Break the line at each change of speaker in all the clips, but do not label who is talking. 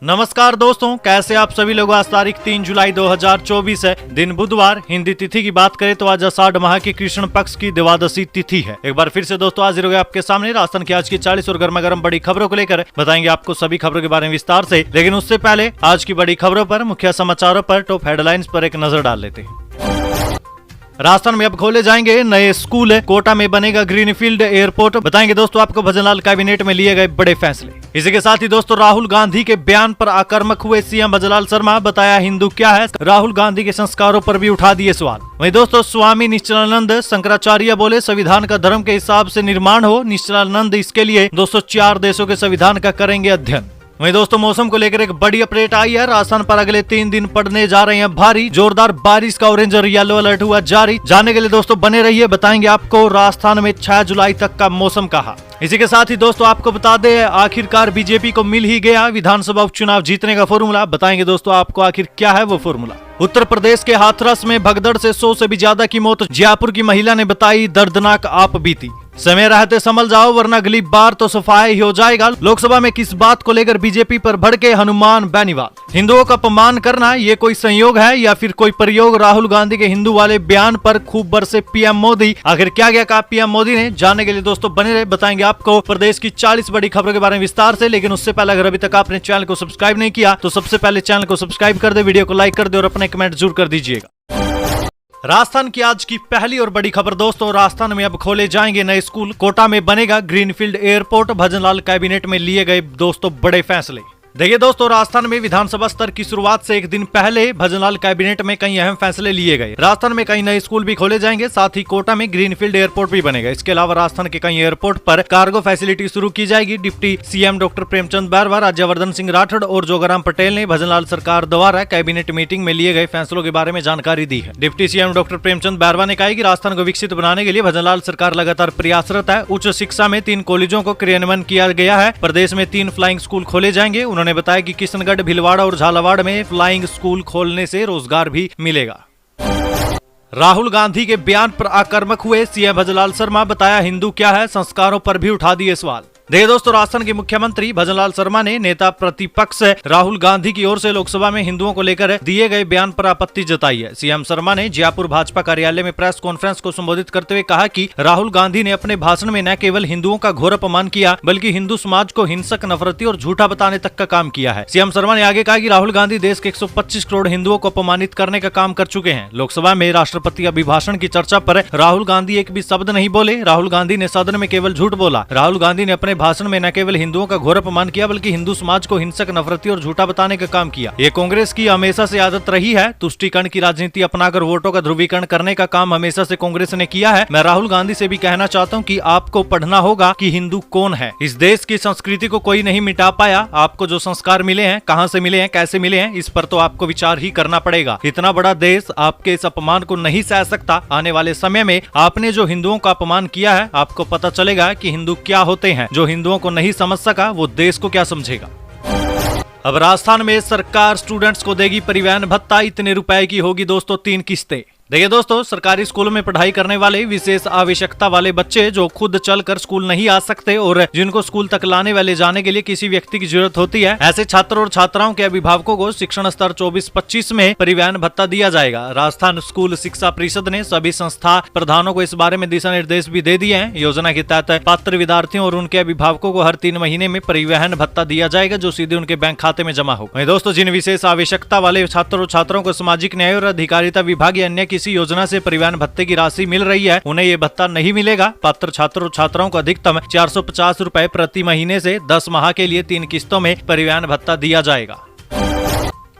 नमस्कार दोस्तों, कैसे आप सभी लोग। आज तारीख 3 जुलाई 2024 है, दिन बुधवार। हिंदी तिथि की बात करें तो आज आषाढ़ माह की कृष्ण पक्ष की द्वादशी तिथि है। एक बार फिर से दोस्तों हाजिर हो गए आपके सामने राजस्थान की आज की 40 और गर्मा गर्म बड़ी खबरों को लेकर। बताएंगे आपको सभी खबरों के बारे में विस्तार से, लेकिन उससे पहले आज की बड़ी खबरों पर, मुख्य समाचारों पर, टॉप हेडलाइंस पर एक नजर डाल लेते हैं। राजस्थान में अब खोले जाएंगे नए स्कूल, कोटा में बनेगा ग्रीनफील्ड एयरपोर्ट। बताएंगे दोस्तों आपको भजनलाल कैबिनेट में लिए गए बड़े फैसले। इसी के साथ ही दोस्तों राहुल गांधी के बयान पर आक्रामक हुए सीएम भजनलाल शर्मा। बताया हिंदू क्या है, राहुल गांधी के संस्कारों पर भी उठा दिए सवाल। वहीं दोस्तों स्वामी निश्चलानंद शंकराचार्य बोले संविधान का धर्म के हिसाब से निर्माण हो। निश्चलानंद इसके लिए 204 देशों के संविधान का करेंगे अध्ययन। वहीं दोस्तों मौसम को लेकर एक बड़ी अपडेट आई है। राजस्थान पर अगले 3 दिन पड़ने जा रहे हैं भारी जोरदार बारिश का ऑरेंज और येलो अलर्ट हुआ जारी। जानने के लिए दोस्तों बने रहिए, बताएंगे आपको राजस्थान में 6 जुलाई तक का मौसम कहा। इसी के साथ ही दोस्तों आपको बता दें आखिरकार बीजेपी को मिल ही गया विधानसभा उपचुनाव जीतने का फॉर्मूला। बताएंगे दोस्तों आपको आखिर क्या है वो फॉर्मूला। उत्तर प्रदेश के हाथरस में भगदड़ से 100 से भी ज्यादा की मौत। जयपुर की महिला ने बताई दर्दनाक आप बीती। समय रहते संभल जाओ वरना अगली बार तो सफाई ही हो जाएगा। लोकसभा में किस बात को लेकर बीजेपी पर भड़के हनुमान बेनीवाल। हिंदुओं का अपमान करना ये कोई संयोग है या फिर कोई प्रयोग। राहुल गांधी के हिंदू वाले बयान पर खूब बरसे पीएम मोदी। आखिर क्या क्या कहा पीएम मोदी ने, जानने के लिए दोस्तों बने रहे, बताएंगे आपको प्रदेश की 40 बड़ी खबरों के बारे में विस्तार से। लेकिन उससे पहले अगर अभी तक आपने चैनल को सब्सक्राइब नहीं किया तो सबसे पहले चैनल को सब्सक्राइब कर दे, वीडियो को लाइक कर दे और अपने कमेंट जरूर कर दीजिएगा। राजस्थान की आज की पहली और बड़ी खबर दोस्तों, राजस्थान में अब खोले जाएंगे नए स्कूल, कोटा में बनेगा ग्रीनफील्ड एयरपोर्ट। भजनलाल कैबिनेट में लिए गए दोस्तों बड़े फैसले। देखिए दोस्तों राजस्थान में विधानसभा स्तर की शुरुआत से एक दिन पहले भजनलाल कैबिनेट में कई अहम फैसले लिए गए। राजस्थान में कई नए स्कूल भी खोले जाएंगे, साथ ही कोटा में ग्रीनफील्ड एयरपोर्ट भी बनेगा। इसके अलावा राजस्थान के कई एयरपोर्ट पर कार्गो फैसिलिटी शुरू की जाएगी। Deputy CM doctor Premchand Bairwa, Rajyavardhan Singh Rathore और जोगाराम पटेल ने भजनलाल सरकार द्वारा कैबिनेट मीटिंग में लिए गए फैसलों के बारे में जानकारी दी है। Deputy CM doctor Premchand Bairwa ने कहा कि राजस्थान को विकसित बनाने के लिए भजनलाल सरकार लगातार प्रयासरत है। उच्च शिक्षा में 3 कॉलेजों को क्रियान्वयन किया गया है। प्रदेश में 3 फ्लाइंग स्कूल खोले जाएंगे। उन्होंने बताया कि किशनगढ़, भीलवाड़ा और झालावाड़ में फ्लाइंग स्कूल खोलने से रोजगार भी मिलेगा। राहुल गांधी के बयान पर आक्रामक हुए सीएम भजनलाल शर्मा। बताया हिंदू क्या है, संस्कारों पर भी उठा दिए सवाल। देखिए दोस्तों राजस्थान के मुख्यमंत्री भजनलाल शर्मा ने नेता प्रतिपक्ष राहुल गांधी की ओर से लोकसभा में हिंदुओं को लेकर दिए गए बयान पर आपत्ति जताई है। सीएम शर्मा ने जयपुर भाजपा कार्यालय में प्रेस कॉन्फ्रेंस को संबोधित करते हुए कहा कि राहुल गांधी ने अपने भाषण में न केवल हिंदुओं का घोर अपमान किया बल्कि हिंदू समाज को हिंसक, नफरती और झूठा बताने तक का काम किया है। सीएम शर्मा ने आगे कहा कि राहुल गांधी देश के 125 करोड़ हिंदुओं को अपमानित करने का काम कर चुके हैं। लोकसभा में राष्ट्रपति अभिभाषण की चर्चा पर राहुल गांधी एक भी शब्द नहीं बोले। राहुल गांधी ने सदन में केवल झूठ बोला। राहुल गांधी ने अपने भाषण में न केवल हिंदुओं का घोर अपमान किया बल्कि हिंदू समाज को हिंसक, नफरती और झूठा बताने का काम किया। ये कांग्रेस की हमेशा से आदत रही है। तुष्टीकरण की राजनीति अपनाकर वोटों का ध्रुवीकरण करने का काम हमेशा से कांग्रेस ने किया है। मैं राहुल गांधी से भी कहना चाहता हूं कि आपको पढ़ना होगा कि हिंदू कौन है। इस देश की संस्कृति को कोई नहीं मिटा पाया। आपको जो संस्कार मिले हैं, कहां से मिले हैं, कैसे मिले हैं, इस पर तो आपको विचार ही करना पड़ेगा। इतना बड़ा देश आपके इस अपमान को नहीं सह सकता। आने वाले समय में आपने जो हिंदुओं का अपमान किया है, आपको पता चलेगा कि हिंदू क्या होते हैं। जो हिंदुओं को नहीं समझ सका वो देश को क्या समझेगा। अब राजस्थान में सरकार स्टूडेंट्स को देगी परिवहन भत्ता। इतने रुपए की होगी दोस्तों 3 किस्तें। देखिए दोस्तों सरकारी स्कूलों में पढ़ाई करने वाले विशेष आवश्यकता वाले बच्चे जो खुद चलकर स्कूल नहीं आ सकते और जिनको स्कूल तक लाने व ले जाने के लिए किसी व्यक्ति की जरूरत होती है, ऐसे छात्र और छात्राओं के अभिभावकों को शिक्षण स्तर 24-25 में परिवहन भत्ता दिया जाएगा। राजस्थान स्कूल शिक्षा परिषद ने सभी संस्था प्रधानों को इस बारे में दिशा निर्देश भी दे दिए हैं। योजना के तहत पात्र विद्यार्थियों और उनके अभिभावकों को हर 3 महीने में परिवहन भत्ता दिया जाएगा जो सीधे उनके बैंक खाते में जमा होगा। दोस्तों जिन विशेष आवश्यकता वाले छात्र और छात्राओं को सामाजिक न्याय और अधिकारिता विभाग या अन्य किसी योजना से परिवहन भत्ते की राशि मिल रही है, उन्हें ये भत्ता नहीं मिलेगा। पात्र छात्र और छात्राओं को अधिकतम 450 रुपए प्रति महीने से 10 माह के लिए 3 किस्तों में परिवहन भत्ता दिया जाएगा।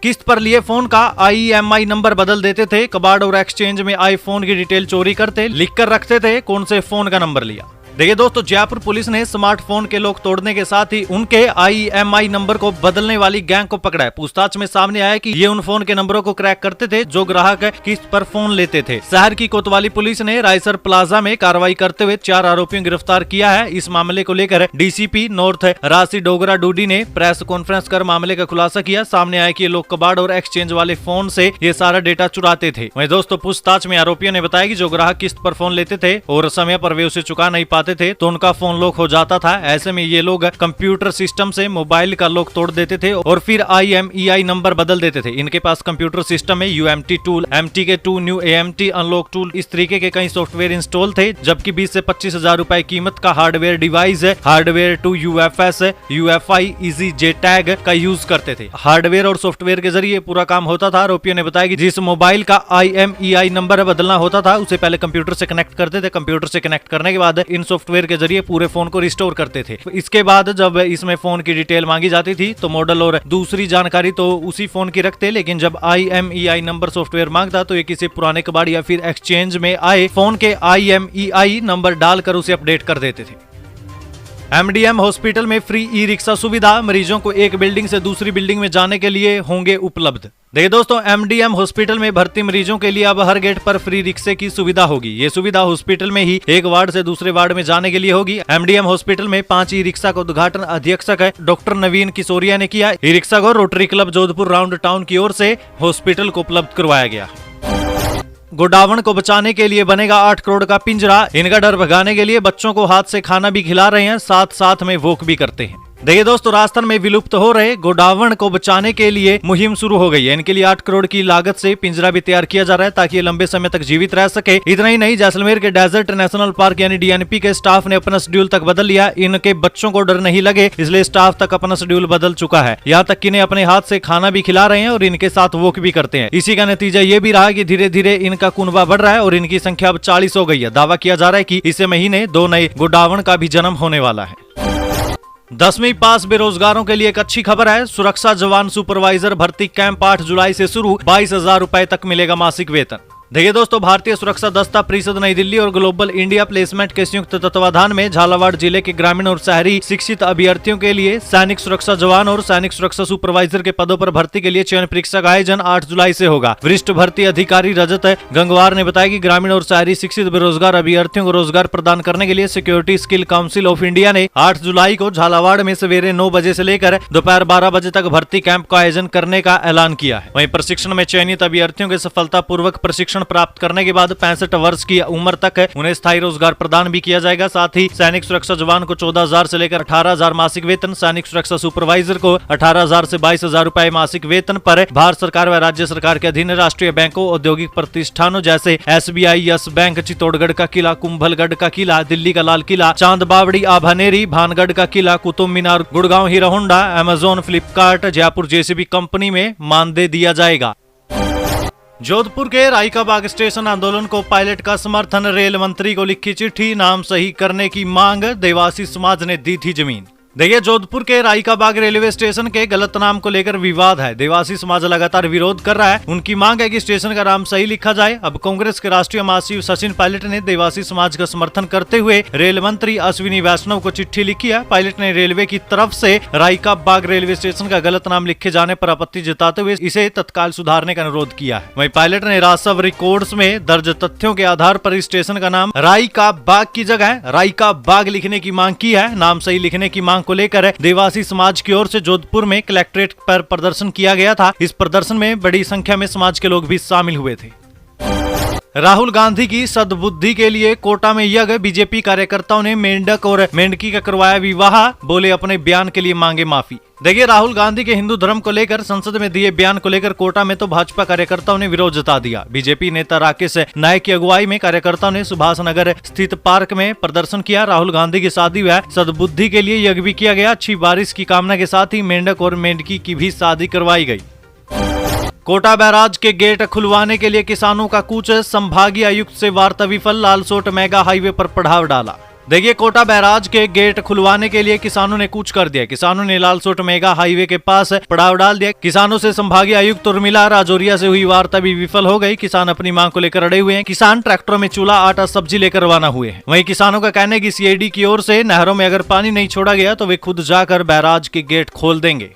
किस्त पर लिए फोन का IMEI नंबर बदल देते थे। कबाड़ और एक्सचेंज में आए फोन की डिटेल चोरी करते, लिख कर रखते थे कौन से फोन का नंबर लिया। देखिए दोस्तों जयपुर पुलिस ने स्मार्टफोन के लॉक तोड़ने के साथ ही उनके IMEI नंबर को बदलने वाली गैंग को पकड़ा है। पूछताछ में सामने आया कि ये उन फोन के नंबरों को क्रैक करते थे जो ग्राहक किस्त पर फोन लेते थे। शहर की कोतवाली पुलिस ने रायसर प्लाजा में कार्रवाई करते हुए 4 आरोपियों को गिरफ्तार किया है। इस मामले को लेकर डीसीपी नॉर्थ राशि डोगरा डूडी ने प्रेस कॉन्फ्रेंस कर मामले का खुलासा किया। सामने आया कि ये लोग कबाड़ और एक्सचेंज वाले फोन से ये सारा डेटा चुराते थे। वहीं दोस्तों पूछताछ में आरोपियों ने बताया कि जो ग्राहक किस्त पर फोन लेते थे और समय पर वे उसे चुका नहीं पाते दबाते थे तो उनका फोन लॉक हो जाता था। ऐसे में ये लोग कंप्यूटर सिस्टम से मोबाइल का लॉक तोड़ देते थे और फिर IMEI नंबर बदल देते थे। इनके पास कंप्यूटर सिस्टम में UMT tool, MTK2, new AMT unlock tool, इस तरीके के कई सॉफ्टवेयर इंस्टॉल थे, जबकि 20 से 25 हजार रुपए कीमत का हार्डवेयर डिवाइस है, hardware to UFS, UFI, EasyJ tag का यूज करते थे। हार्डवेयर और सॉफ्टवेयर के जरिए पूरा काम होता था। आरोपियों ने बताया कि जिस मोबाइल का IMEI नंबर बदलना होता था उसे पहले कंप्यूटर से कनेक्ट करते थे। कंप्यूटर से कनेक्ट करने के बाद इन सॉफ्टवेयर के जरिए पूरे फोन को रिस्टोर करते थे। इसके बाद जब इसमें फोन की डिटेल मांगी जाती थी तो मॉडल और दूसरी जानकारी तो उसी फोन की रखते, लेकिन जब IMEI नंबर सॉफ्टवेयर मांगता तो ये किसी पुराने कबाड़ या फिर एक्सचेंज में आए फोन के IMEI नंबर डालकर उसे अपडेट कर देते थे। MDM हॉस्पिटल में फ्री ई-रिक्शा सुविधा, मरीजों को एक बिल्डिंग से दूसरी बिल्डिंग में जाने के लिए होंगे उपलब्ध। देखिए दोस्तों, MDM हॉस्पिटल में भर्ती मरीजों के लिए अब हर गेट पर फ्री रिक्शे की सुविधा होगी। ये सुविधा हॉस्पिटल में ही एक वार्ड से दूसरे वार्ड में जाने के लिए होगी। MDM हॉस्पिटल में 5 ई-रिक्शा का उद्घाटन अधीक्षक डॉक्टर नवीन किशोरिया ने किया। ई-रिक्शा को rotary club Jodhpur round town की ओर से हॉस्पिटल को उपलब्ध करवाया गया। गोडावण को बचाने के लिए बनेगा 8 करोड़ का पिंजरा। इनका डर भगाने के लिए बच्चों को हाथ से खाना भी खिला रहे हैं, साथ साथ में वॉक भी करते हैं। देखिए दोस्तों, राजस्थान में विलुप्त हो रहे गोडावण को बचाने के लिए मुहिम शुरू हो गई है। इनके लिए 8 करोड़ की लागत से पिंजरा भी तैयार किया जा रहा है ताकि ये लंबे समय तक जीवित रह सके। इतना ही नहीं, जैसलमेर के डेजर्ट नेशनल पार्क यानी DNP के स्टाफ ने अपना शेड्यूल तक बदल लिया। इनके बच्चों को डर नहीं लगे, इसलिए स्टाफ तक अपना शेड्यूल बदल चुका है। यहाँ तक कि इन्हें अपने हाथ से खाना भी खिला रहे हैं और इनके साथ वॉक भी करते हैं। इसी का नतीजा ये भी रहा कि धीरे धीरे इनका कुनबा बढ़ रहा है और इनकी संख्या अब 40 हो गई है। दावा किया जा रहा है कि इसी महीने 2 नए गोडावण का भी जन्म होने वाला है। 10वीं पास बेरोजगारों के लिए एक अच्छी खबर है। सुरक्षा जवान सुपरवाइजर भर्ती कैंप 8 जुलाई से शुरू, 22,000 रुपए तक मिलेगा मासिक वेतन। देखिए दोस्तों, भारतीय सुरक्षा दस्ता परिषद नई दिल्ली और ग्लोबल इंडिया प्लेसमेंट के संयुक्त तत्वाधान में झालावाड़ जिले के ग्रामीण और शहरी शिक्षित अभ्यर्थियों के लिए सैनिक सुरक्षा जवान और सैनिक सुरक्षा सुपरवाइजर के पदों पर भर्ती के लिए चयन परीक्षा का आयोजन 8 जुलाई से होगा। वरिष्ठ भर्ती अधिकारी रजत गंगवार ने बताया कि ग्रामीण और शहरी शिक्षित बेरोजगार अभ्यर्थियों को रोजगार प्रदान करने के लिए security skill council of India ने 8 जुलाई को झालावाड़ में सवेरे 9 बजे से लेकर दोपहर 12 बजे तक भर्ती कैंप का आयोजन करने का ऐलान किया है। वहीं प्रशिक्षण में चयनित अभ्यर्थियों के सफलतापूर्वक प्रशिक्षण प्राप्त करने के बाद 65 वर्ष की उम्र तक उन्हें स्थायी रोजगार प्रदान भी किया जाएगा। साथ ही सैनिक सुरक्षा जवान को 14,000 से लेकर 18,000 मासिक वेतन, सैनिक सुरक्षा सुपरवाइजर को 18,000 से 22,000 रुपए मासिक वेतन पर भारत सरकार व राज्य सरकार के अधीन राष्ट्रीय बैंकों, औद्योगिक प्रतिष्ठानों जैसे SBI, यस बैंक, चित्तौड़गढ़ का किला, कुंभलगढ़ का किला, दिल्ली का लाल किला, चांद बावड़ी, आभानेरी, भानगढ़ का किला, Qutub Minar, Gurgaon Hero Honda, Amazon, Flipkart, Jaipur JCB company में मानदेय दिया जाएगा। जोधपुर के रायका बाग स्टेशन आंदोलन को पायलट का समर्थन, रेल मंत्री को लिखी चिट्ठी, नाम सही करने की मांग, देवासी समाज ने दी थी जमीन। देखिए, जोधपुर के रायका बाग रेलवे स्टेशन के गलत नाम को लेकर विवाद है। देवासी समाज लगातार विरोध कर रहा है। उनकी मांग है कि स्टेशन का नाम सही लिखा जाए। अब कांग्रेस के राष्ट्रीय महासचिव सचिन पायलट ने देवासी समाज का समर्थन करते हुए रेल मंत्री अश्विनी वैष्णव को चिट्ठी लिखी है। पायलट ने रेलवे की तरफ से रायका बाग रेलवे स्टेशन का गलत नाम लिखे जाने पर आपत्ति जताते हुए इसे तत्काल सुधारने का अनुरोध किया है। वहीं पायलट ने राजस्व रिकॉर्ड्स में दर्ज तथ्यों के आधार पर इस स्टेशन का नाम रायका बाग की जगह रायका बाग लिखने की मांग की है। नाम सही लिखने की मांग को लेकर देवासी समाज की ओर से जोधपुर में कलेक्ट्रेट पर प्रदर्शन किया गया था। इस प्रदर्शन में बड़ी संख्या में समाज के लोग भी शामिल हुए थे। राहुल गांधी की सद्बुद्धि के लिए कोटा में यज्ञ, बीजेपी कार्यकर्ताओं ने मेंढक और मेंढकी का करवाया विवाह, बोले अपने बयान के लिए मांगे माफी। देखिए, राहुल गांधी के हिंदू धर्म को लेकर संसद में दिए बयान को लेकर कोटा में तो भाजपा कार्यकर्ताओं ने विरोध जता दिया। बीजेपी नेता राकेश नायक की अगुवाई में कार्यकर्ताओं ने सुभाष नगर स्थित पार्क में प्रदर्शन किया। राहुल गांधी की शादी व सद्बुद्धि के लिए यज्ञ भी किया गया। अच्छी बारिश की कामना के साथ ही मेंढक और मेंढकी की भी शादी करवाई गई। कोटा बैराज के गेट खुलवाने के लिए किसानों का कूच, संभागीय आयुक्त से वार्ता विफल, लालसोट मेगा हाईवे पर पड़ाव डाला। देखिए, कोटा बैराज के गेट खुलवाने के लिए किसानों ने कूच कर दिया। किसानों ने लालसोट मेगा हाईवे के पास पड़ाव डाल दिया। किसानों से संभागीय आयुक्त उर्मिला राजौरिया से हुई वार्ता भी विफल हो गई। किसान अपनी मांग को लेकर अड़े हुए हैं। किसान ट्रैक्टरों में चूल्हा, आटा, सब्जी लेकर रवाना हुए हैं। वहीं किसानों का कहना है कि CID की ओर से नहरों में अगर पानी नहीं छोड़ा गया तो वे खुद जाकर बैराज के गेट खोल देंगे।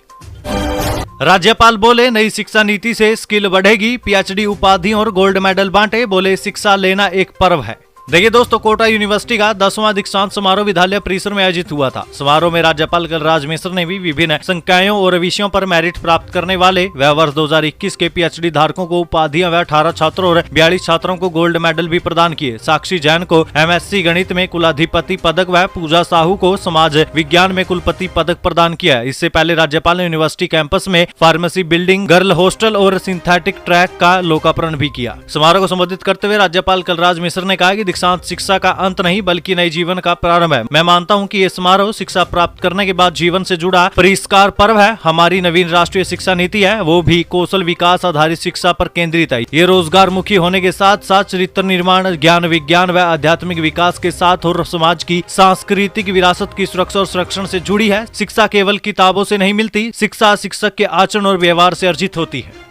राज्यपाल बोले, नई शिक्षा नीति से स्किल बढ़ेगी, PhD उपाधियों और गोल्ड मेडल बांटे, बोले शिक्षा लेना एक पर्व है। देखिए दोस्तों, कोटा यूनिवर्सिटी का 10वां दीक्षांत समारोह विद्यालय परिसर में आयोजित हुआ था। समारोह में राज्यपाल कलराज मिश्र ने भी विभिन्न संकायों और विषयों पर मेरिट प्राप्त करने वाले व वर्ष 2021 के PhD धारकों को उपाधियां व 18 छात्रों और 42 छात्रों को गोल्ड मेडल भी प्रदान किए। साक्षी जैन को MSc गणित में कुलाधिपति पदक व पूजा साहू को समाज विज्ञान में कुलपति पदक प्रदान किया। इससे पहले राज्यपाल ने यूनिवर्सिटी कैंपस में फार्मेसी बिल्डिंग, गर्ल हॉस्टल और सिंथेटिक ट्रैक का लोकार्पण भी किया। समारोह को संबोधित करते हुए राज्यपाल कलराज मिश्र ने कहा कि दीक्षांत शिक्षा का अंत नहीं बल्कि नए जीवन का प्रारंभ है। मैं मानता हूं कि ये समारोह शिक्षा प्राप्त करने के बाद जीवन से जुड़ा परिष्कार पर्व है। हमारी नवीन राष्ट्रीय शिक्षा नीति है, वो भी कौशल विकास आधारित शिक्षा पर केंद्रित है। ये रोजगार मुखी होने के साथ साथ चरित्र निर्माण, ज्ञान विज्ञान व आध्यात्मिक विकास के साथ और समाज की सांस्कृतिक विरासत की सुरक्षा और संरक्षण से जुड़ी है। शिक्षा केवल किताबों से नहीं मिलती, शिक्षा शिक्षक के आचरण और व्यवहार से अर्जित होती है।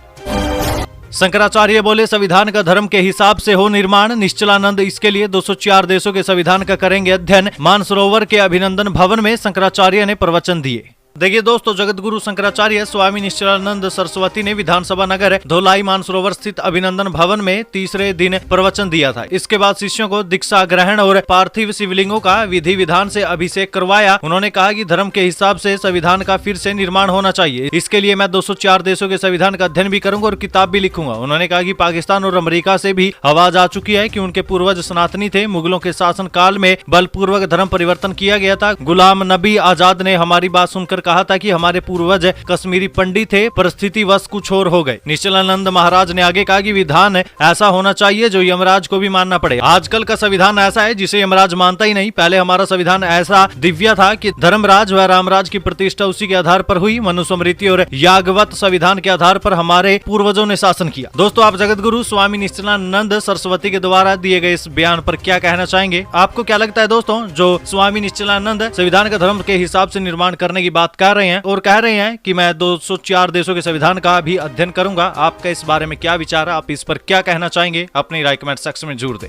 शंकराचार्य बोले, संविधान का धर्म के हिसाब से हो निर्माण। निश्चलानंद इसके लिए 204 देशों के संविधान का करेंगे अध्ययन। मानसरोवर के अभिनंदन भवन में शंकराचार्य ने प्रवचन दिए। देखिए दोस्तों, जगत गुरु शंकराचार्य स्वामी निश्चलानंद सरस्वती ने विधानसभा नगर धोलाई मानसरोवर स्थित अभिनंदन भवन में तीसरे दिन प्रवचन दिया था। इसके बाद शिष्यों को दीक्षा ग्रहण और पार्थिव शिवलिंगों का विधि विधान से अभिषेक करवाया। उन्होंने कहा कि धर्म के हिसाब से संविधान का फिर से निर्माण होना चाहिए। इसके लिए मैं 204 देशों के संविधान का अध्ययन भी करूंगा और किताब भी लिखूंगा। उन्होंने कहा कि पाकिस्तान और अमेरिका से भी आवाज आ चुकी है कि उनके पूर्वज सनातनी थे। मुगलों के शासन काल में बलपूर्वक धर्म परिवर्तन किया गया था। गुलाम नबी आजाद ने हमारी बात सुनकर कहा था कि हमारे पूर्वज कश्मीरी पंडित थे, परिस्थिति वश कुछ और हो गए। निश्चलानंद महाराज ने आगे कहा कि विधान ऐसा होना चाहिए जो यमराज को भी मानना पड़े। आजकल का संविधान ऐसा है जिसे यमराज मानता ही नहीं। पहले हमारा संविधान ऐसा दिव्य था कि धर्मराज व रामराज की प्रतिष्ठा उसी के आधार पर हुई। मनुस्मृति और याज्ञवल्क्य संविधान के आधार पर हमारे पूर्वजों ने शासन किया। दोस्तों, आप जगत गुरु स्वामी निश्चलानंद सरस्वती के द्वारा दिए गए इस बयान पर क्या कहना चाहेंगे? आपको क्या लगता है दोस्तों, जो स्वामी निश्चलानंद संविधान का धर्म के हिसाब से निर्माण करने की बात कर रहे हैं और कह रहे हैं कि मैं 204 देशों के संविधान का भी अध्ययन करूंगा, आपका इस बारे में क्या विचार है? आप इस पर क्या कहना चाहेंगे? अपनी राय कमेंट सेक्शन में जरूर दें।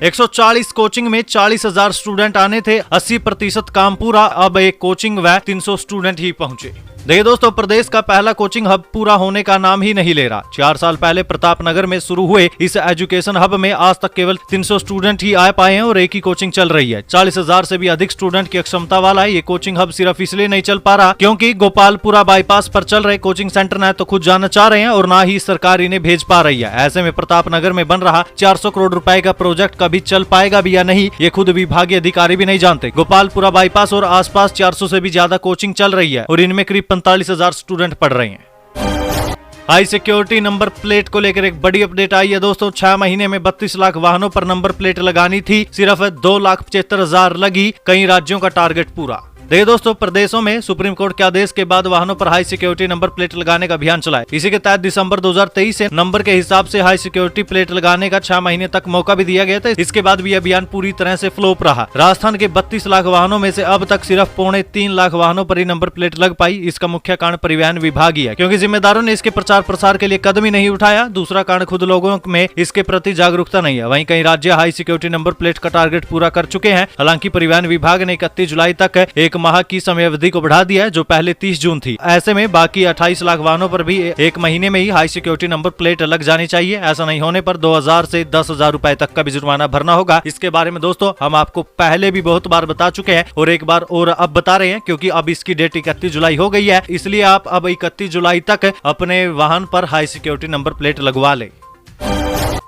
140 कोचिंग में 40,000 स्टूडेंट आने थे, 80% काम पूरा। अब एक कोचिंग व 300 स्टूडेंट ही पहुंचे। देखिए दोस्तों, प्रदेश का पहला कोचिंग हब पूरा होने का नाम ही नहीं ले रहा। 4 साल पहले प्रतापनगर में शुरू हुए इस एजुकेशन हब में आज तक केवल 300 स्टूडेंट ही आ पाए हैं और एक ही कोचिंग चल रही है। 40,000 से भी अधिक स्टूडेंट की क्षमता वाला है। ये कोचिंग हब सिर्फ इसलिए नहीं चल पा रहा क्योंकि गोपालपुरा बाईपास पर चल रहे कोचिंग सेंटर न तो खुद जाना चाह रहे हैं और न ही सरकार इन्हें भेज पा रही है। ऐसे में प्रतापनगर में बन रहा 400 करोड़ रुपए का प्रोजेक्ट कभी चल पाएगा भी या नहीं, ये खुद विभागीय अधिकारी भी नहीं जानते। गोपालपुरा बाईपास और आसपास 400 से भी ज्यादा कोचिंग चल रही है और इनमें करीब 45,000 स्टूडेंट पढ़ रहे हैं। हाई सिक्योरिटी नंबर प्लेट को लेकर एक बड़ी अपडेट आई है दोस्तों। 6 महीने में 32 लाख वाहनों पर नंबर प्लेट लगानी थी, सिर्फ 2,75,000 लगी। कई राज्यों का टारगेट पूरा। देखिए दोस्तों, प्रदेशों में सुप्रीम कोर्ट के आदेश के बाद वाहनों पर हाई सिक्योरिटी नंबर प्लेट लगाने का अभियान चला है। इसी के तहत दिसंबर 2023 से नंबर के हिसाब से हाई सिक्योरिटी प्लेट लगाने का 6 महीने तक मौका भी दिया गया था। इसके बाद भी अभियान पूरी तरह से फ्लॉप रहा। राजस्थान के 32 लाख वाहनों में से अब तक सिर्फ 3.25 लाख वाहनों पर ही नंबर प्लेट लग पाई। इसका मुख्य कारण परिवहन विभाग ही है, क्योंकि जिम्मेदारों ने इसके प्रचार प्रसार के लिए कदम ही नहीं उठाया। दूसरा कारण खुद लोगों में इसके प्रति जागरूकता नहीं है। वहीं कई राज्य हाई सिक्योरिटी नंबर प्लेट का टारगेट पूरा कर चुके हैं। हालांकि परिवहन विभाग ने 31 जुलाई तक एक माह की समय को बढ़ा दिया है, जो पहले 30 जून थी। ऐसे में बाकी 28 लाख वाहनों पर भी एक महीने में ही हाई सिक्योरिटी नंबर प्लेट लग जानी चाहिए। ऐसा नहीं होने पर 2,000 से 10,000 रुपए तक का भी जुर्माना भरना होगा। इसके बारे में दोस्तों हम आपको पहले भी बहुत बार बता चुके हैं और एक बार और अब बता रहे हैं, क्योंकि अब इसकी डेट 31 जुलाई हो गई है। इसलिए आप अब 31 जुलाई तक अपने वाहन पर हाई सिक्योरिटी नंबर प्लेट लगवा ले।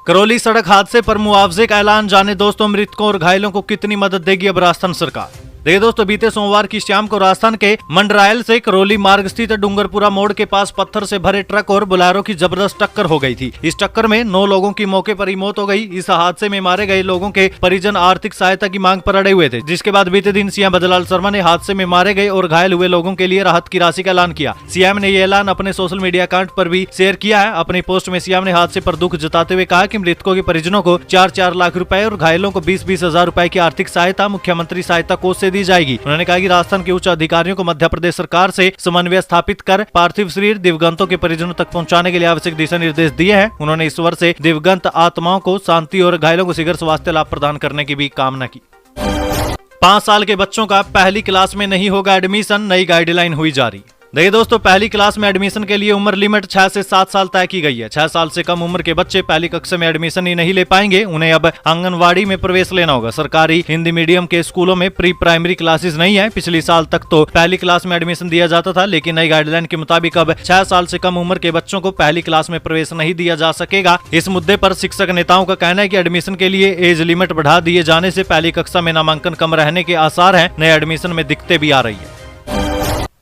करौली सड़क हादसे पर मुआवजे का ऐलान। जाने दोस्तों, मृतकों और घायलों को कितनी मदद देगी अब राजस्थान सरकार। देखिए दोस्तों, बीते सोमवार की शाम को राजस्थान के मंडरायल से करौली मार्ग स्थित डूंगरपुरा मोड़ के पास पत्थर से भरे ट्रक और बोलेरो की जबरदस्त टक्कर हो गई थी। इस टक्कर में 9 लोगों की मौके पर ही मौत हो गई। इस हादसे में मारे गए लोगों के परिजन आर्थिक सहायता की मांग पर अड़े हुए थे, जिसके बाद बीते दिन सीएम भद्रलाल शर्मा ने हादसे में मारे गए और घायल हुए लोगों के लिए राहत की राशि का ऐलान किया। सीएम ने यह ऐलान अपने सोशल मीडिया अकाउंट पर भी शेयर किया है। अपनी पोस्ट में सीएम ने हादसे पर दुख जताते हुए कहा कि मृतकों के परिजनों को 4-4 लाख रुपए और घायलों को 20-20 हजार रुपए की आर्थिक सहायता मुख्यमंत्री सहायता कोष से दी जाएगी। उन्होंने कि राजस्थान के उच्च अधिकारियों को मध्य प्रदेश सरकार से समन्वय स्थापित कर पार्थिव शरीर दिवंगतों के परिजनों तक पहुंचाने के लिए आवश्यक दिशा निर्देश दिए हैं। उन्होंने ईश्वर से दिवंगत आत्माओं को शांति और घायलों को शीघ्र स्वास्थ्य लाभ प्रदान करने की भी कामना की। 5 साल के बच्चों का पहली क्लास में नहीं होगा एडमिशन, नई गाइडलाइन हुई जारी। देखिए दोस्तों, पहली क्लास में एडमिशन के लिए उम्र लिमिट 6 से 7 साल तय की गई है। 6 साल से कम उम्र के बच्चे पहली कक्षा में एडमिशन ही नहीं ले पाएंगे, उन्हें अब आंगनवाड़ी में प्रवेश लेना होगा। सरकारी हिंदी मीडियम के स्कूलों में प्री प्राइमरी क्लासेस नहीं है। पिछले साल तक तो पहली क्लास में एडमिशन दिया जाता था, लेकिन नई गाइडलाइन के मुताबिक अब 6 साल से कम उम्र के बच्चों को पहली क्लास में प्रवेश नहीं दिया जा सकेगा। इस मुद्दे पर शिक्षक नेताओं का कहना है कि एडमिशन के लिए एज लिमिट बढ़ा दिए जाने से पहली कक्षा में नामांकन कम रहने के आसार हैं। नए एडमिशन में दिक्कतें भी आ रही है।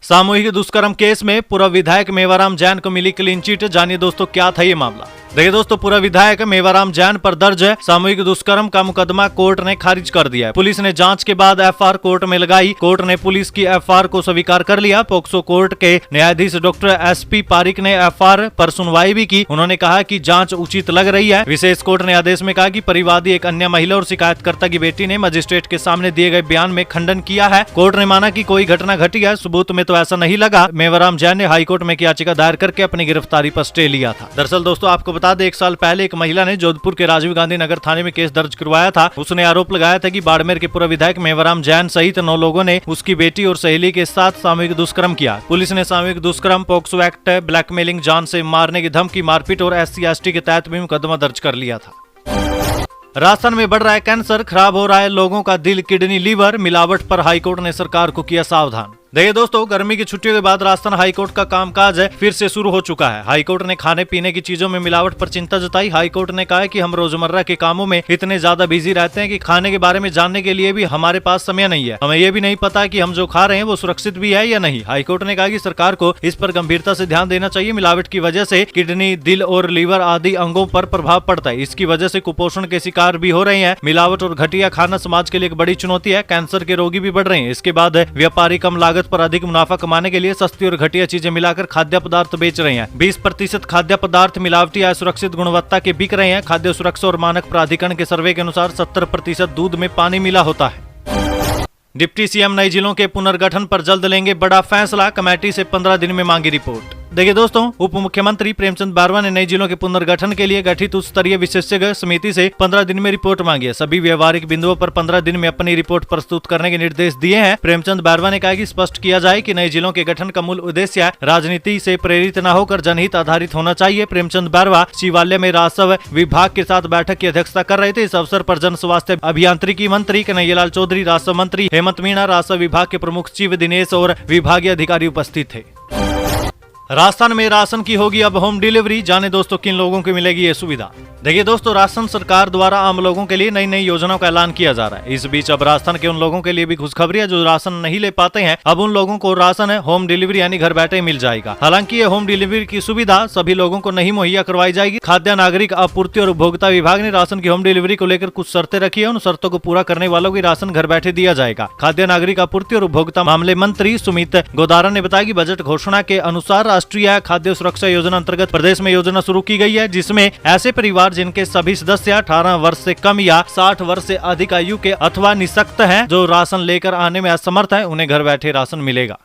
सामूहिक दुष्कर्म केस में पूर्व विधायक मेवाराम जैन को मिली क्लीन चिट। जानिए दोस्तों क्या था ये मामला। देखिए दोस्तों, पूर्व विधायक मेवाराम जैन पर दर्ज है सामूहिक दुष्कर्म का मुकदमा कोर्ट ने खारिज कर दिया है। पुलिस ने जांच के बाद एफआईआर कोर्ट में लगाई। कोर्ट ने पुलिस की एफआईआर को स्वीकार कर लिया। पोक्सो कोर्ट के न्यायाधीश डॉक्टर एसपी पारिक ने एफआईआर पर सुनवाई भी की। उन्होंने कहा कि जांच उचित लग रही है। विशेष कोर्ट ने आदेश में कहा कि परिवादी एक अन्य महिला और शिकायतकर्ता की बेटी ने मजिस्ट्रेट के सामने दिए गए बयान में खंडन किया है। कोर्ट ने माना कि कोई घटना घटी है, सबूत में तो ऐसा नहीं लगा। मेवाराम जैन ने हाईकोर्ट में याचिका दायर करके अपनी गिरफ्तारी पर स्टे लिया था। दरअसल दोस्तों आपको बता दें, 1 साल पहले एक महिला ने जोधपुर के राजीव गांधी नगर थाने में केस दर्ज करवाया था। उसने आरोप लगाया था कि बाड़मेर के पूर्व विधायक मेवाराम जैन सहित 9 लोगों ने उसकी बेटी और सहेली के साथ सामूहिक दुष्कर्म किया। पुलिस ने सामूहिक दुष्कर्म, पोक्सो एक्ट, ब्लैकमेलिंग, जान से मारने की धमकी, मारपीट और SC/ST के तहत भी मुकदमा दर्ज कर लिया था। राजस्थान में बढ़ रहा है कैंसर, खराब हो रहा है लोगों का दिल, किडनी, लीवर। मिलावट पर हाईकोर्ट ने सरकार को किया सावधान। देखिए दोस्तों, गर्मी की छुट्टियों के बाद राजस्थान हाईकोर्ट का कामकाज फिर से शुरू हो चुका है। हाईकोर्ट ने खाने पीने की चीजों में मिलावट पर चिंता जताई। हाईकोर्ट ने कहा है कि हम रोजमर्रा के कामों में इतने ज्यादा बिजी रहते हैं कि खाने के बारे में जानने के लिए भी हमारे पास समय नहीं है। हमें ये भी नहीं पता कि हम जो खा रहे हैं वो सुरक्षित भी है या नहीं। हाईकोर्ट ने कहा कि सरकार को इस पर गंभीरता से ध्यान देना चाहिए। मिलावट की वजह से किडनी, दिल और लीवर आदि अंगों पर प्रभाव पड़ता है। इसकी वजह से कुपोषण के शिकार भी हो रहे हैं। मिलावट और घटिया खाना समाज के लिए एक बड़ी चुनौती है। कैंसर के रोगी भी बढ़ रहे हैं। इसके बाद व्यापारी कम लागत पर अधिक मुनाफा कमाने के लिए सस्ती और घटिया चीजें मिलाकर खाद्य पदार्थ बेच रहे हैं। 20% खाद्य पदार्थ मिलावटी या सुरक्षित गुणवत्ता के बिक रहे हैं। खाद्य सुरक्षा और मानक प्राधिकरण के सर्वे के अनुसार 70% दूध में पानी मिला होता है। डिप्टी सीएम नई जिलों के पुनर्गठन पर जल्द लेंगे बड़ा फैसला, कमेटी से 15 दिन में मांगी रिपोर्ट। देखिए दोस्तों, उप मुख्यमंत्री प्रेमचंद बारवा ने नई जिलों के पुनर्गठन के लिए गठित उच्च स्तरीय विशेषज्ञ समिति से 15 दिन में रिपोर्ट मांगी है। सभी व्यवहारिक बिंदुओं पर 15 दिन में अपनी रिपोर्ट प्रस्तुत करने के निर्देश दिए हैं। प्रेमचंद बारवा ने कहा कि स्पष्ट किया जाए कि नए जिलों के गठन का मूल उद्देश्य राजनीति से प्रेरित न होकर जनहित आधारित होना चाहिए। प्रेमचंद बारवा शिवालय में राजस्व विभाग के साथ बैठक की अध्यक्षता कर रहे थे। इस अवसर पर जन स्वास्थ्य अभियांत्रिकी मंत्री कन्हैयालाल चौधरी, राजस्व मंत्री हेमंत मीणा, राजस्व विभाग के प्रमुख सचिव दिनेश और विभागीय अधिकारी उपस्थित थे। राजस्थान में राशन की होगी अब होम डिलीवरी। जाने दोस्तों किन लोगों को मिलेगी ये सुविधा। देखिए दोस्तों, राजस्थान सरकार द्वारा आम लोगों के लिए नई नई योजनाओं का ऐलान किया जा रहा है। इस बीच अब राजस्थान के उन लोगों के लिए भी खुशखबरी है जो राशन नहीं ले पाते हैं। अब उन लोगों को राशन होम डिलीवरी यानी घर बैठे मिल जाएगा। हालांकि ये होम डिलीवरी की सुविधा सभी लोगों को नहीं मुहैया करवाई जाएगी। खाद्य नागरिक आपूर्ति और उपभोक्ता विभाग ने राशन की होम डिलीवरी को लेकर कुछ शर्तें रखी है। उन शर्तों को पूरा करने वालों की राशन घर बैठे दिया जाएगा। खाद्य नागरिक आपूर्ति और उपभोक्ता मामले मंत्री सुमित गोदारा ने बताया कि बजट घोषणा के अनुसार राष्ट्रीय खाद्य सुरक्षा योजना अंतर्गत प्रदेश में योजना शुरू की गई है, जिसमें ऐसे परिवार जिनके सभी सदस्य 18 वर्ष से कम या 60 वर्ष से अधिक आयु के अथवा निःशक्त हैं, जो राशन लेकर आने में असमर्थ हैं, उन्हें घर बैठे राशन मिलेगा।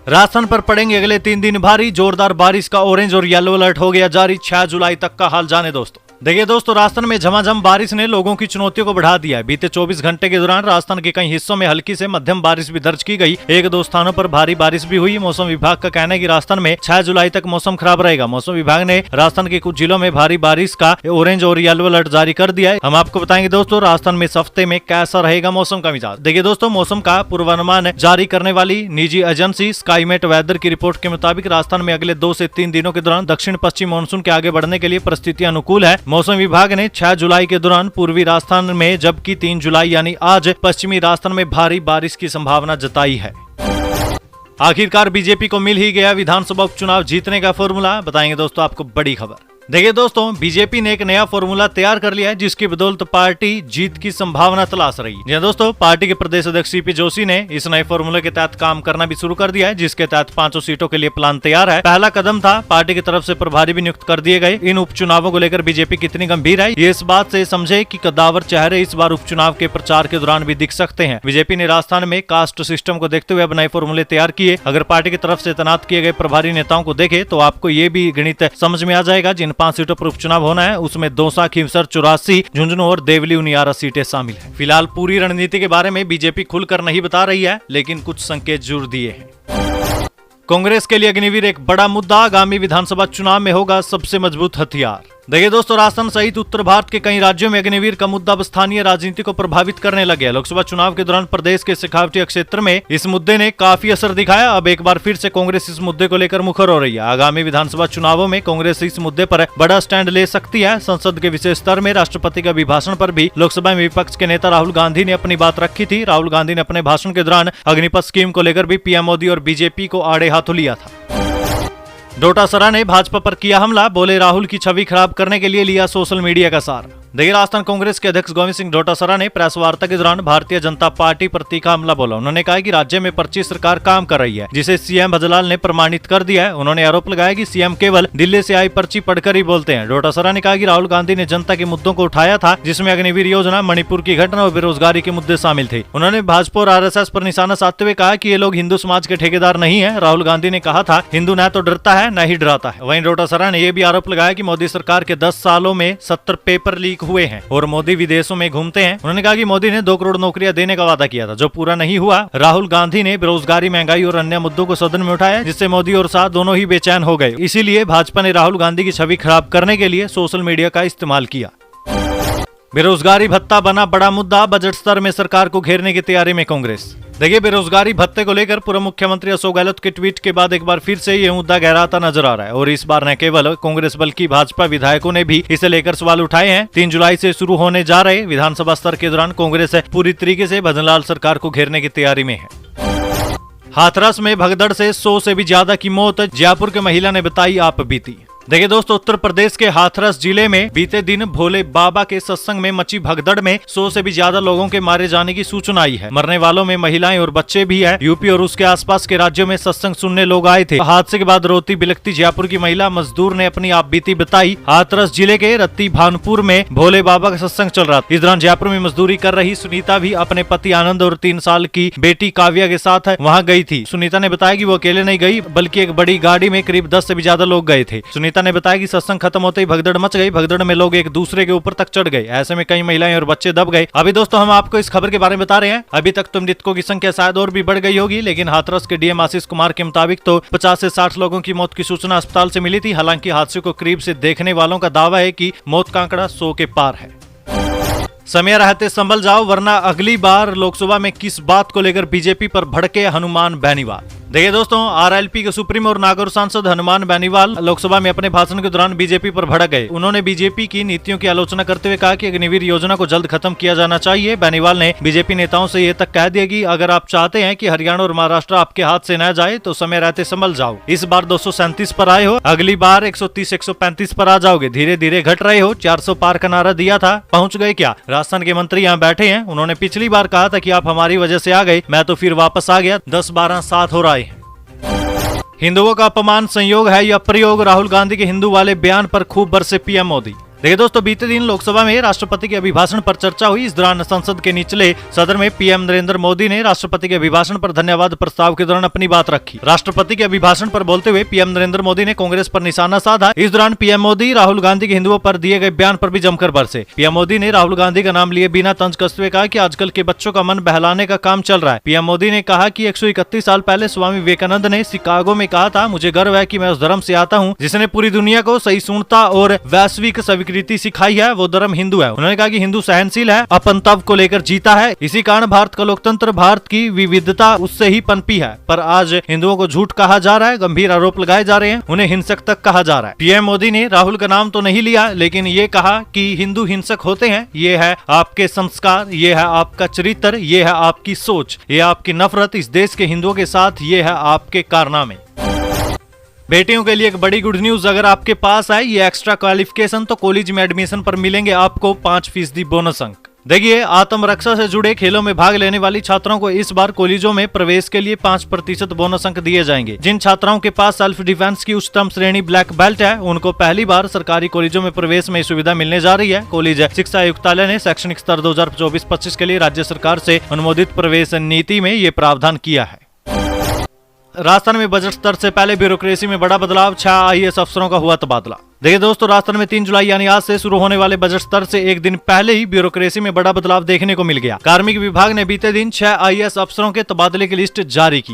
राजस्थान पर पड़ेंगे अगले 3 दिन भारी, जोरदार बारिश का ऑरेंज और येलो अलर्ट हो गया जारी। 6 जुलाई तक का हाल जाने दोस्तों। देखिए दोस्तों, राजस्थान में झमाझम बारिश ने लोगों की चुनौतियों को बढ़ा दिया है। बीते 24 घंटे के दौरान राजस्थान के कई हिस्सों में हल्की से मध्यम बारिश भी दर्ज की गई। 1-2 स्थानों पर भारी बारिश भी हुई। मौसम विभाग का कहना है कि राजस्थान में 6 जुलाई तक मौसम खराब रहेगा। मौसम विभाग ने राजस्थान के कुछ जिलों में भारी बारिश का ऑरेंज और येलो अलर्ट जारी कर दिया है। हम आपको बताएंगे दोस्तों राजस्थान में इस हफ्ते में कैसा रहेगा मौसम का मिजाज। देखिए दोस्तों, मौसम का पूर्वानुमान जारी करने वाली निजी एजेंसी स्काईमेट वेदर की रिपोर्ट के मुताबिक राजस्थान में अगले 2 से 3 दिनों के दौरान दक्षिण पश्चिम मानसून के आगे बढ़ने के लिए परिस्थितियां अनुकूल है। मौसम विभाग ने 6 जुलाई के दौरान पूर्वी राजस्थान में, जबकि 3 जुलाई यानी आज पश्चिमी राजस्थान में भारी बारिश की संभावना जताई है। आखिरकार बीजेपी को मिल ही गया विधानसभा उपचुनाव जीतने का फॉर्मूला। बताएंगे दोस्तों आपको बड़ी खबर। देखिए दोस्तों, बीजेपी ने एक नया फॉर्मूला तैयार कर लिया है, जिसकी बदौलत पार्टी जीत की संभावना तलाश रही है। दोस्तों, पार्टी के प्रदेश अध्यक्ष सीपी जोशी ने इस नए फॉर्मूले के तहत काम करना भी शुरू कर दिया है, जिसके तहत 5 सीटों के लिए प्लान तैयार है। पहला कदम था, पार्टी की तरफ से प्रभारी भी नियुक्त कर दिए गए। इन उपचुनावों को लेकर बीजेपी कितनी गंभीर है, ये इस बात से समझे कि कद्दावर चेहरे इस बार उपचुनाव के प्रचार के दौरान भी दिख सकते हैं। बीजेपी ने राजस्थान में कास्ट सिस्टम को देखते हुए अब नए फॉर्मूले तैयार किए। अगर पार्टी की तरफ से तैनात किए गए प्रभारी नेताओं को देखे तो आपको ये भी गणित समझ में आ जाएगा। जिन 5 सीटों पर उपचुनाव होना है उसमें दौसा, खींवसर, 84, झुंझुनू और देवली 11 सीटें शामिल हैं। फिलहाल पूरी रणनीति के बारे में बीजेपी खुलकर नहीं बता रही है, लेकिन कुछ संकेत जरूर दिए हैं। कांग्रेस के लिए अग्निवीर एक बड़ा मुद्दा, आगामी विधानसभा चुनाव में होगा सबसे मजबूत हथियार। देखिए दोस्तों, राजस्थान सहित उत्तर भारत के कई राज्यों में अग्निवीर का मुद्दा अब स्थानीय राजनीति को प्रभावित करने लग गया। लोकसभा चुनाव के दौरान प्रदेश के शेखावटी क्षेत्र में इस मुद्दे ने काफी असर दिखाया। अब एक बार फिर से कांग्रेस इस मुद्दे को लेकर मुखर हो रही है। आगामी विधानसभा चुनावों में कांग्रेस इस मुद्दे पर बड़ा स्टैंड ले सकती है। संसद के विशेष स्तर में राष्ट्रपति के अभिभाषण पर भी लोकसभा में विपक्ष के नेता राहुल गांधी ने अपनी बात रखी थी। राहुल गांधी ने अपने भाषण के दौरान अग्निपथ स्कीम को लेकर भी पीएम मोदी और बीजेपी को आड़े हाथों लिया था। डोटासरा ने भाजपा पर किया हमला, बोले राहुल की छवि खराब करने के लिए लिया सोशल मीडिया का सहारा। देखिए, राजस्थान कांग्रेस के अध्यक्ष गोविंद सिंह डोटासरा ने प्रेस वार्ता के दौरान भारतीय जनता पार्टी पर तीखा हमला बोला। उन्होंने कहा कि राज्य में पर्ची सरकार काम कर रही है, जिसे सीएम भजलाल ने प्रमाणित कर दिया है। उन्होंने आरोप लगाया कि सीएम केवल दिल्ली से आई पर्ची पढ़कर ही बोलते हैं। डोटासरा ने कहा कि राहुल गांधी ने जनता के मुद्दों को उठाया था, जिसमें अग्निवीर योजना, मणिपुर की घटना और बेरोजगारी के मुद्दे शामिल थे। उन्होंने भाजपा और आरएसएस पर निशाना साधते हुए कहा कि ये लोग हिंदू समाज के ठेकेदार नहीं है। राहुल गांधी ने कहा था, हिंदू न तो डरता है न ही डराता है। वहीं डोटासरा ने यह भी आरोप लगाया कि मोदी सरकार के 10 सालों में 70 पेपर लीक हुए हैं और मोदी विदेशों में घूमते हैं। उन्होंने कहा कि मोदी ने 2 करोड़ नौकरियां देने का वादा किया था, जो पूरा नहीं हुआ। राहुल गांधी ने बेरोजगारी, महंगाई और अन्य मुद्दों को सदन में उठाया, जिससे मोदी और शाह दोनों ही बेचैन हो गए। इसीलिए भाजपा ने राहुल गांधी की छवि खराब करने के लिए सोशल मीडिया का इस्तेमाल किया। बेरोजगारी भत्ता बना बड़ा मुद्दा, बजट स्तर में सरकार को घेरने की तैयारी में कांग्रेस। देखिए, बेरोजगारी भत्ते को लेकर पूर्व मुख्यमंत्री अशोक गहलोत के ट्वीट के बाद एक बार फिर से ये मुद्दा गहराता नजर आ रहा है और इस बार न केवल कांग्रेस बल्कि भाजपा विधायकों ने भी इसे लेकर सवाल उठाए हैं। 3 जुलाई से शुरू होने जा रहे विधानसभा स्तर के दौरान कांग्रेस पूरी तरीके से भजनलाल सरकार को घेरने की तैयारी में है। हाथरस में भगदड़ से 100 से भी ज्यादा की मौत, जयपुर के महिला ने बताई आप बीती। देखिए दोस्तों, उत्तर प्रदेश के हाथरस जिले में बीते दिन भोले बाबा के सत्संग में मची भगदड़ में 100 से भी ज्यादा लोगों के मारे जाने की सूचना आई है। मरने वालों में महिलाएं और बच्चे भी हैं। यूपी और उसके आसपास के राज्यों में सत्संग सुनने लोग आए थे। हादसे के बाद रोती बिलखती जयपुर की महिला मजदूर ने अपनी आपबीती बताई। हाथरस जिले के रत्ती भानपुर में भोले बाबा का सत्संग चल रहा था। इस दौरान जयपुर में मजदूरी कर रही सुनीता भी अपने पति आनंद और 3 साल की बेटी काव्या के साथ वहाँ गई थी। सुनीता ने बताया कि वो अकेले नहीं गई, बल्कि एक बड़ी गाड़ी में करीब 10 से भी ज्यादा लोग गए थे। सुनीता ने बताया कि सत्संग खत्म होते ही भगदड़ मच गई। भगदड़ में लोग एक दूसरे के ऊपर तक चढ़ गए। ऐसे में कई महिलाएं और बच्चे दब गए। अभी दोस्तों, हम आपको इस खबर के बारे में बता रहे हैं। अभी तक तो मृतकों की संख्या शायद और भी बढ़ गई होगी, लेकिन हाथरस के डीएम आशीष कुमार के मुताबिक तो 50 से 60 लोगों की मौत की सूचना अस्पताल से मिली थी। हालांकि हादसे को करीब से देखने वालों का दावा है कि मौत का आंकड़ा 100 के पार है। समय रहते संभल जाओ, वरना अगली बार लोकसभा में किस बात को लेकर बीजेपी पर भड़के हनुमान बेनीवाल। देखिए दोस्तों, आरएलपी के सुप्रीमो और नागौर सांसद हनुमान बेनीवाल लोकसभा में अपने भाषण के दौरान बीजेपी पर भड़क गए। उन्होंने बीजेपी की नीतियों की आलोचना करते हुए कहा कि अग्निवीर योजना को जल्द खत्म किया जाना चाहिए। बेनीवाल ने बीजेपी नेताओं से ये तक कह दिया कि अगर आप चाहते हैं कि हरियाणा और महाराष्ट्र आपके हाथ से न जाए तो समय रहते संभल जाओ। इस बार 237 पर आए हो, अगली बार 130-135 पर आ जाओगे। धीरे धीरे घट रहे हो। 400 पार का नारा दिया था, पहुंच गए क्या? राजस्थान के मंत्री यहाँ बैठे हैं। उन्होंने पिछली बार कहा था कि आप हमारी वजह से आ गए, मैं तो फिर वापस आ गया। 10-12 साथ हो रहा है। हिंदुओं का अपमान संयोग है या प्रयोग, राहुल गांधी के हिंदू वाले बयान पर खूब बरसे पीएम मोदी। देखिए दोस्तों, बीते दिन लोकसभा में राष्ट्रपति के अभिभाषण पर चर्चा हुई। इस दौरान संसद के निचले सदन में पीएम नरेंद्र मोदी ने राष्ट्रपति के अभिभाषण पर धन्यवाद प्रस्ताव के दौरान अपनी बात रखी। राष्ट्रपति के अभिभाषण पर बोलते हुए पीएम नरेंद्र मोदी ने कांग्रेस पर निशाना साधा। इस दौरान पीएम मोदी राहुल गांधी के हिंदुओं पर दिए गए बयान पर भी जमकर बरसे। पीएम मोदी ने राहुल गांधी का नाम लिए बिना तंज कसते हुए कहा कि आजकल के बच्चों का मन बहलाने का काम चल रहा है। पीएम मोदी ने कहा कि 131 साल पहले स्वामी विवेकानंद ने शिकागो में कहा था, मुझे गर्व है कि मैं उस धर्म से आता हूँ जिसने पूरी दुनिया को सहिष्णुता और वैश्विक स्वीकृति सिखाई है, वो धर्म हिंदू है। उन्होंने कहा कि हिंदू सहनशील है, अपनत्व को लेकर जीता है। इसी कारण भारत का लोकतंत्र, भारत की विविधता उससे ही पनपी है। पर आज हिंदुओं को झूठ कहा जा रहा है, गंभीर आरोप लगाए जा रहे हैं, उन्हें हिंसक तक कहा जा रहा है। पीएम मोदी ने राहुल का नाम तो नहीं लिया, लेकिन ये कहा कि हिंदू हिंसक होते हैं। ये है आपके संस्कार, ये है आपका चरित्र, ये है आपकी सोच, ये आपकी नफरत इस देश के हिंदुओं के साथ, ये है आपके कारनामे। बेटियों के लिए एक बड़ी गुड न्यूज, अगर आपके पास है ये एक्स्ट्रा क्वालिफिकेशन तो कॉलेज में एडमिशन पर मिलेंगे आपको 5% बोनस अंक। देखिए, आत्मरक्षा से जुड़े खेलों में भाग लेने वाली छात्राओं को इस बार कॉलेजों में प्रवेश के लिए 5% बोनस अंक दिए जाएंगे। जिन छात्राओं के पास सेल्फ डिफेंस की उच्चतम श्रेणी ब्लैक बेल्ट है, उनको पहली बार सरकारी कॉलेजों में प्रवेश में सुविधा मिलने जा रही है। कॉलेज शिक्षा आयुक्तालय ने शैक्षणिक स्तर 2024-25 के लिए राज्य सरकार से अनुमोदित प्रवेश नीति में ये प्रावधान किया है। राजस्थान में बजट स्तर से पहले ब्यूरोक्रेसी में बड़ा बदलाव, 6 आईएएस अफसरों का हुआ तबादला। देखिए दोस्तों, राजस्थान में 3 जुलाई यानी आज से शुरू होने वाले बजट स्तर से एक दिन पहले ही ब्यूरोक्रेसी में बड़ा बदलाव देखने को मिल गया। कार्मिक विभाग ने बीते दिन 6 आईएएस अफसरों के तबादले की लिस्ट जारी की।